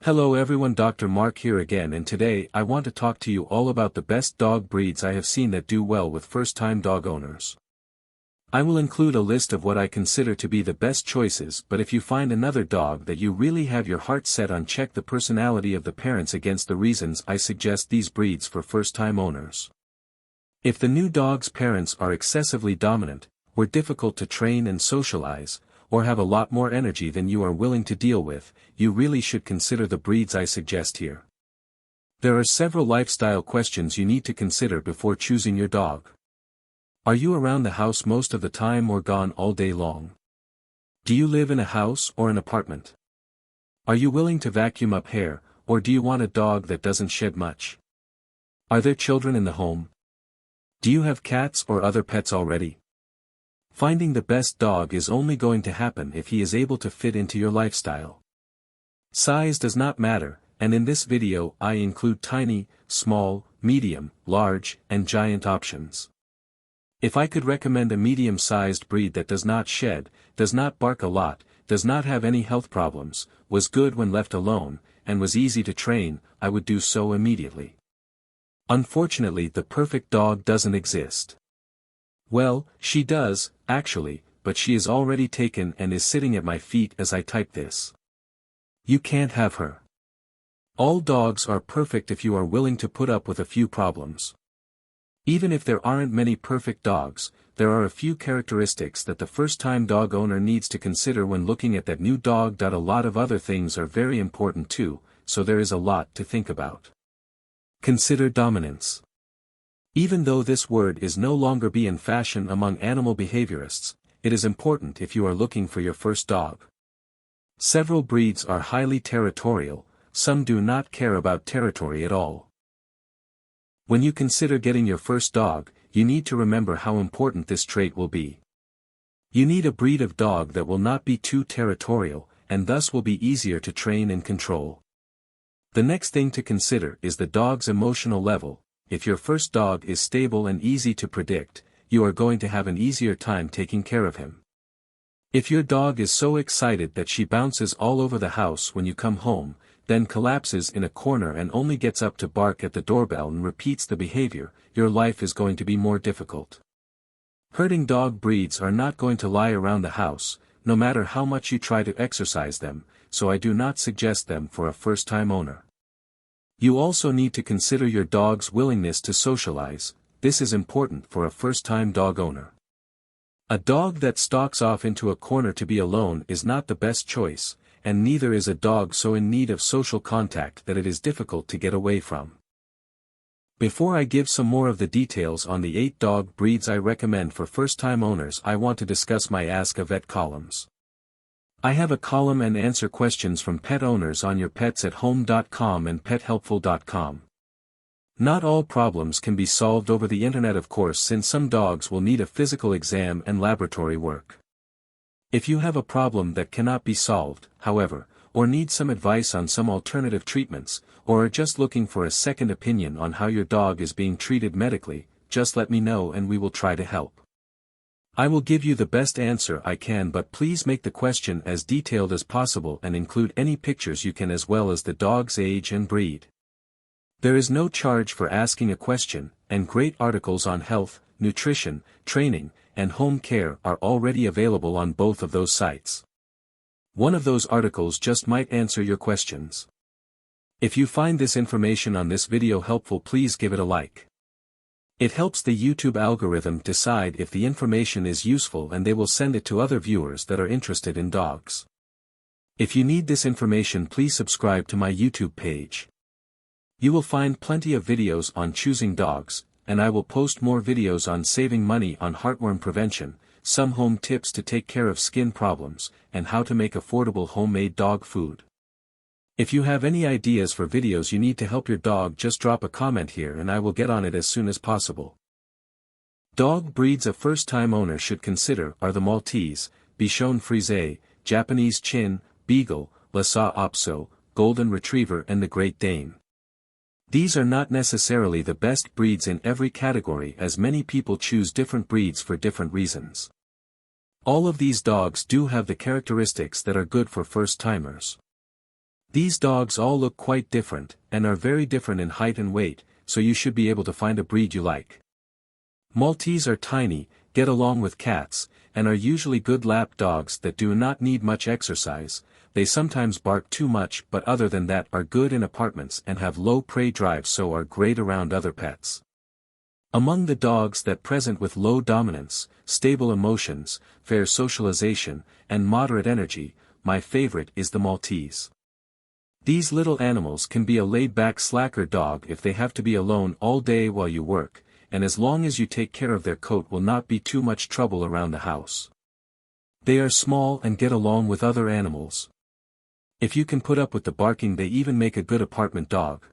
Hello everyone, Dr. Mark here again, and today I want to talk to you all about the best dog breeds I have seen that do well with first-time dog owners. I will include a list of what I consider to be the best choices, but if you find another dog that you really have your heart set on, check the personality of the parents against the reasons I suggest these breeds for first-time owners. If the new dog's parents are excessively dominant, or difficult to train and socialize, or have a lot more energy than you are willing to deal with, you really should consider the breeds I suggest here. There are several lifestyle questions you need to consider before choosing your dog. Are you around the house most of the time or gone all day long? Do you live in a house or an apartment? Are you willing to vacuum up hair, or do you want a dog that doesn't shed much? Are there children in the home? Do you have cats or other pets already? Finding the best dog is only going to happen if he is able to fit into your lifestyle. Size does not matter, and in this video I include tiny, small, medium, large, and giant options. If I could recommend a medium-sized breed that does not shed, does not bark a lot, does not have any health problems, was good when left alone, and was easy to train, I would do so immediately. Unfortunately, the perfect dog doesn't exist. Well, she does, actually, but she is already taken and is sitting at my feet as I type this. You can't have her. All dogs are perfect if you are willing to put up with a few problems. Even if there aren't many perfect dogs, there are a few characteristics that the first-time dog owner needs to consider when looking at that new dog. A lot of other things are very important too, so there is a lot to think about. Consider dominance. Even though this word is no longer in fashion among animal behaviorists, it is important if you are looking for your first dog. Several breeds are highly territorial, some do not care about territory at all. When you consider getting your first dog, you need to remember how important this trait will be. You need a breed of dog that will not be too territorial, and thus will be easier to train and control. The next thing to consider is the dog's emotional level. If your first dog is stable and easy to predict, you are going to have an easier time taking care of him. If your dog is so excited that she bounces all over the house when you come home, then collapses in a corner and only gets up to bark at the doorbell and repeats the behavior, your life is going to be more difficult. Herding dog breeds are not going to lie around the house, no matter how much you try to exercise them, so I do not suggest them for a first-time owner. You also need to consider your dog's willingness to socialize. This is important for a first-time dog owner. A dog that stalks off into a corner to be alone is not the best choice, and neither is a dog so in need of social contact that it is difficult to get away from. Before I give some more of the details on the 8 dog breeds I recommend for first-time owners, I want to discuss my Ask a Vet columns. I have a column and answer questions from pet owners on yourpetsathome.com and pethelpful.com. Not all problems can be solved over the internet, of course, since some dogs will need a physical exam and laboratory work. If you have a problem that cannot be solved, however, or need some advice on some alternative treatments, or are just looking for a second opinion on how your dog is being treated medically, just let me know and we will try to help. I will give you the best answer I can, but please make the question as detailed as possible and include any pictures you can as well as the dog's age and breed. There is no charge for asking a question, and great articles on health, nutrition, training, and home care are already available on both of those sites. One of those articles just might answer your questions. If you find this information on this video helpful, please give it a like. It helps the YouTube algorithm decide if the information is useful and they will send it to other viewers that are interested in dogs. If you need this information, please subscribe to my YouTube page. You will find plenty of videos on choosing dogs, and I will post more videos on saving money on heartworm prevention, some home tips to take care of skin problems, and how to make affordable homemade dog food. If you have any ideas for videos you need to help your dog, just drop a comment here and I will get on it as soon as possible. Dog breeds a first-time owner should consider are the Maltese, Bichon Frisé, Japanese Chin, Beagle, Lhasa Apso, Golden Retriever and the Great Dane. These are not necessarily the best breeds in every category, as many people choose different breeds for different reasons. All of these dogs do have the characteristics that are good for first-timers. These dogs all look quite different, and are very different in height and weight, so you should be able to find a breed you like. Maltese are tiny, get along with cats, and are usually good lap dogs that do not need much exercise. They sometimes bark too much, but other than that are good in apartments and have low prey drive, so are great around other pets. Among the dogs that present with low dominance, stable emotions, fair socialization, and moderate energy, my favorite is the Maltese. These little animals can be a laid-back slacker dog if they have to be alone all day while you work, and as long as you take care of their coat will not be too much trouble around the house. They are small and get along with other animals. If you can put up with the barking, they even make a good apartment dog.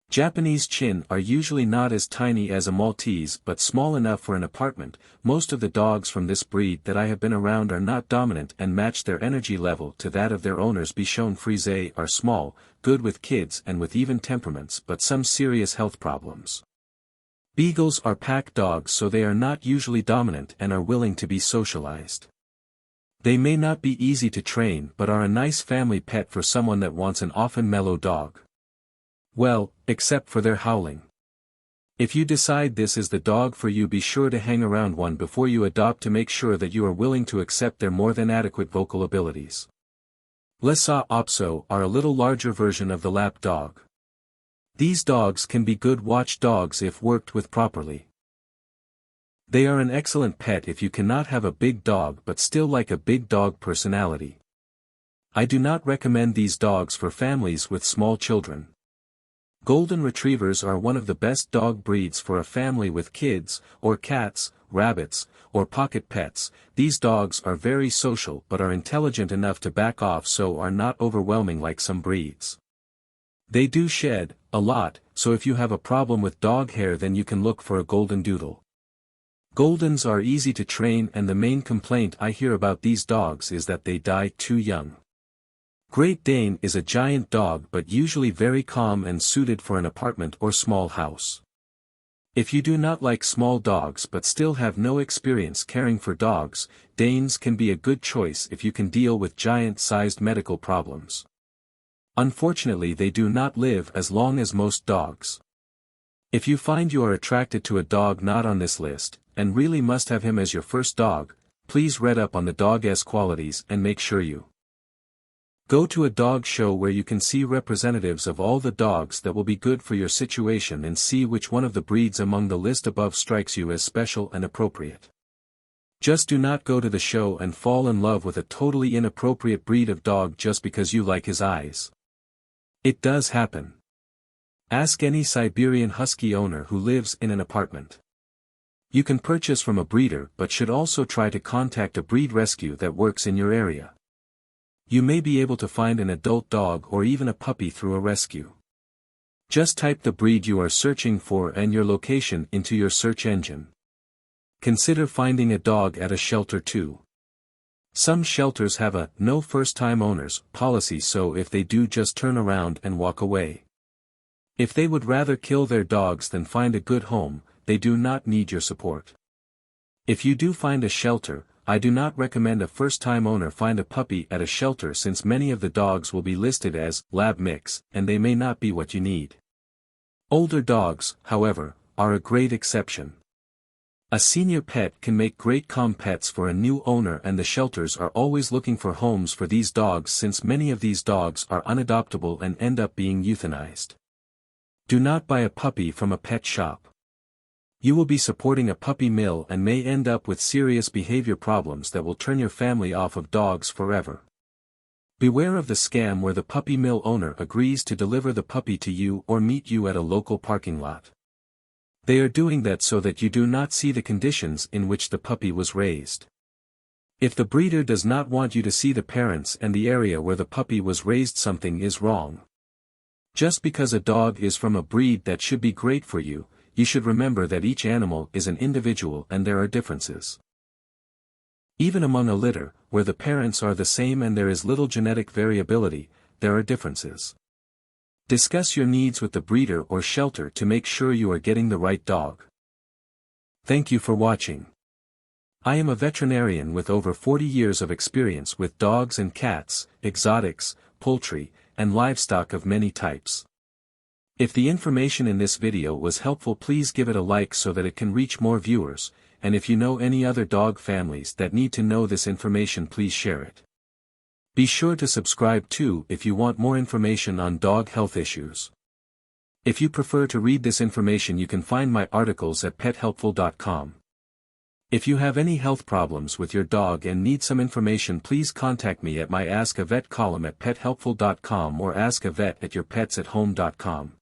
Japanese Chin are usually not as tiny as a Maltese but small enough for an apartment. Most of the dogs from this breed that I have been around are not dominant and match their energy level to that of their owners. Bichon Frisé are small, good with kids and with even temperaments but some serious health problems. Beagles are pack dogs, so they are not usually dominant and are willing to be socialized. They may not be easy to train but are a nice family pet for someone that wants an often mellow dog. Well, except for their howling. If you decide this is the dog for you, be sure to hang around one before you adopt to make sure that you are willing to accept their more than adequate vocal abilities. Lhasa Apso are a little larger version of the lap dog. These dogs can be good watch dogs if worked with properly. They are an excellent pet if you cannot have a big dog but still like a big dog personality. I do not recommend these dogs for families with small children. Golden Retrievers are one of the best dog breeds for a family with kids, or cats, rabbits, or pocket pets. These dogs are very social but are intelligent enough to back off, so are not overwhelming like some breeds. They do shed a lot, so if you have a problem with dog hair then you can look for a Golden Doodle. Goldens are easy to train, and the main complaint I hear about these dogs is that they die too young. Great Dane is a giant dog but usually very calm and suited for an apartment or small house. If you do not like small dogs but still have no experience caring for dogs, Danes can be a good choice if you can deal with giant-sized medical problems. Unfortunately, they do not live as long as most dogs. If you find you are attracted to a dog not on this list, and really must have him as your first dog, please read up on the dog's qualities and make sure you go to a dog show where you can see representatives of all the dogs that will be good for your situation and see which one of the breeds among the list above strikes you as special and appropriate. Just do not go to the show and fall in love with a totally inappropriate breed of dog just because you like his eyes. It does happen. Ask any Siberian Husky owner who lives in an apartment. You can purchase from a breeder but should also try to contact a breed rescue that works in your area. You may be able to find an adult dog or even a puppy through a rescue. Just type the breed you are searching for and your location into your search engine. Consider finding a dog at a shelter too. Some shelters have a "no first-time owners" policy, so if they do, just turn around and walk away. If they would rather kill their dogs than find a good home, they do not need your support. If you do find a shelter, I do not recommend a first-time owner find a puppy at a shelter, since many of the dogs will be listed as lab mix, and they may not be what you need. Older dogs, however, are a great exception. A senior pet can make great calm pets for a new owner, and the shelters are always looking for homes for these dogs, since many of these dogs are unadoptable and end up being euthanized. Do not buy a puppy from a pet shop. You will be supporting a puppy mill and may end up with serious behavior problems that will turn your family off of dogs forever. Beware of the scam where the puppy mill owner agrees to deliver the puppy to you or meet you at a local parking lot. They are doing that so that you do not see the conditions in which the puppy was raised. If the breeder does not want you to see the parents and the area where the puppy was raised, something is wrong. Just because a dog is from a breed that should be great for you, you should remember that each animal is an individual and there are differences. Even among a litter, where the parents are the same and there is little genetic variability, there are differences. Discuss your needs with the breeder or shelter to make sure you are getting the right dog. Thank you for watching. I am a veterinarian with over 40 years of experience with dogs and cats, exotics, poultry, and livestock of many types. If the information in this video was helpful, please give it a like so that it can reach more viewers, and if you know any other dog families that need to know this information, please share it. Be sure to subscribe too if you want more information on dog health issues. If you prefer to read this information, you can find my articles at pethelpful.com. If you have any health problems with your dog and need some information, please contact me at my Ask a Vet column at pethelpful.com or askavet@yourpetsathome.com.